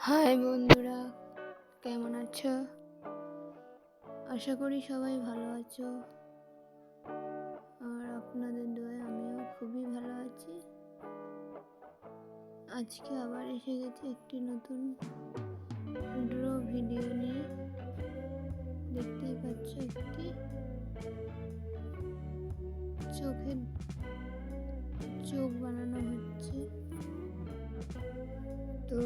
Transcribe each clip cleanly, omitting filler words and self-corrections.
High বন্ধুরা, কেমন আছো? আশা করি সবাই ভালো আছো। আর আপনাদের দয়ায় আমিও খুবই ভালো আছি। আজকে আবার এসে গেছি একটি নতুন ড্র ভিডিও নিয়ে। দেখতেই পাচ্ছ, একটি চোখের চোখ বানানো হচ্ছে। তো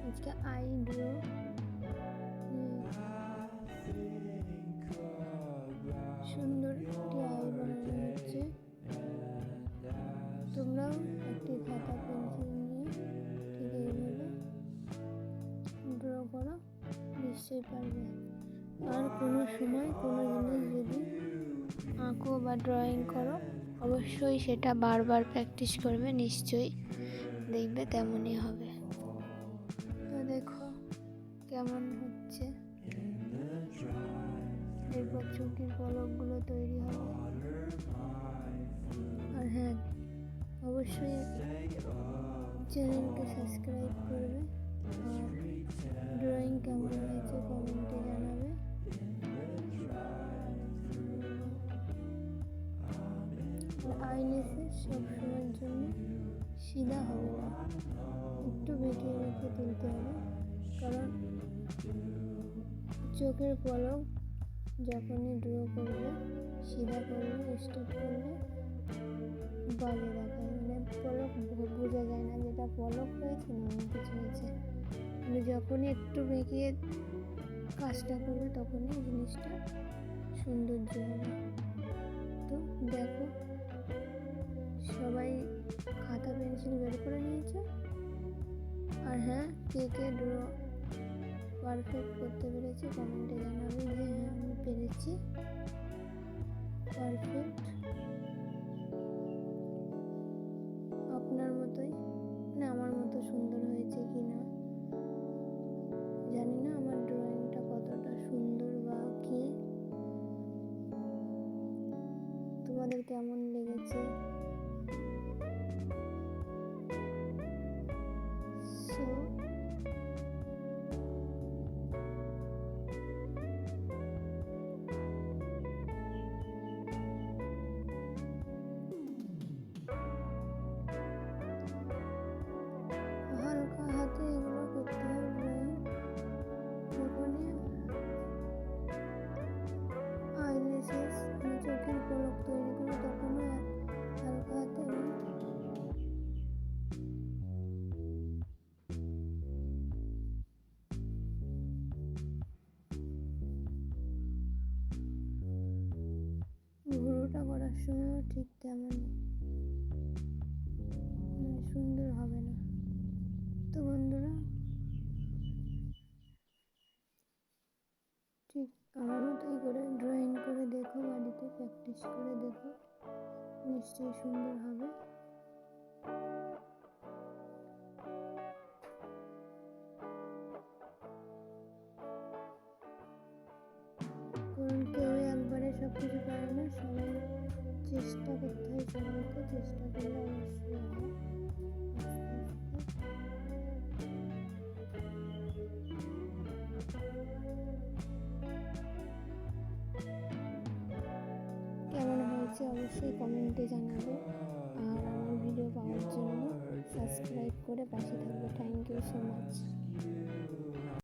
আজকে আই ড্র সুন্দর একটি আই বানানো হচ্ছে। তোমরাও একটি খাতা পেন্সিল নিয়ে ঠিক এইভাবে ড্র করো, নিশ্চয়ই পারবে। আর কোনো সময় কোনো জিনিস যদি আঁকো বা ড্রয়িং করো, অবশ্যই সেটা বারবার প্র্যাকটিস করবে, নিশ্চয়ই দেখবে তেমনই হবে। তো দেখো কেমন হচ্ছে। এরপর চোখের পলকগুলো তৈরি হবে। আর হ্যাঁ, অবশ্যই চ্যানেলকে সাবস্ক্রাইব করবে। আর ড্রয়িং কেমন হয়েছে কমেন্টে জানাবে। আইলেসে সবসময়ের জন্য সিধা হবে না, একটু বেঁকে বেঁকে তুলতে হবে। কারণ চোখের পলক যখনই ড্র করবে, সিধা করলে, স্ট্রেট করলে বাজে দেখায়, মানে পলক বোঝা যায় না যেটা পলক হয়েছে না অন্য কিছু হয়েছে। কিন্তু যখনই একটু বেঁকে কাজটা করবে তখনই জিনিসটা সৌন্দর্য হবে। তো দেখো, সবাই খাতা পেন্সিল বের করে নিয়েছে। আর হ্যাঁ, কে কে ড্র পারফেক্ট করতে পেরেছে কমেন্টে জানাবে যে হ্যাঁ আমি পেরেছি পারফেক্ট। আপনার মতোই, মানে আমার মতো সুন্দর হয়েছে কি না জানি না, আমার ড্রয়িংটা কতটা সুন্দর বা কি, তোমাদের কেমন লেগেছে। সো হালকা হাতে এগুলো করতে হবে ড্রয়িং। যখনই আইল্যাশেস মানে চোখের পলক তৈরি করে তখনও হালকা হাতে ভুরুটা করার সময়ও ঠিক তেমন সুন্দর হবে না। তো বন্ধুরা, ঠিক আমার মতোই করে ড্রয়িং করে দেখো, বাড়িতে প্র্যাকটিস করে দেখো, নিশ্চয়ই সুন্দর হবে। কারণ কেউ একবারে সব কিছু পারে না, সবাই চেষ্টা করতে হয়, সবাইকে চেষ্টা করলে অবশ্যই হয়। কেমন হয়েছে অবশ্যই কমেন্টে জানাবে। আর আমার ভিডিও পাওয়ার জন্য সাবস্ক্রাইব করে পাশে থাকবে। Thank you so much.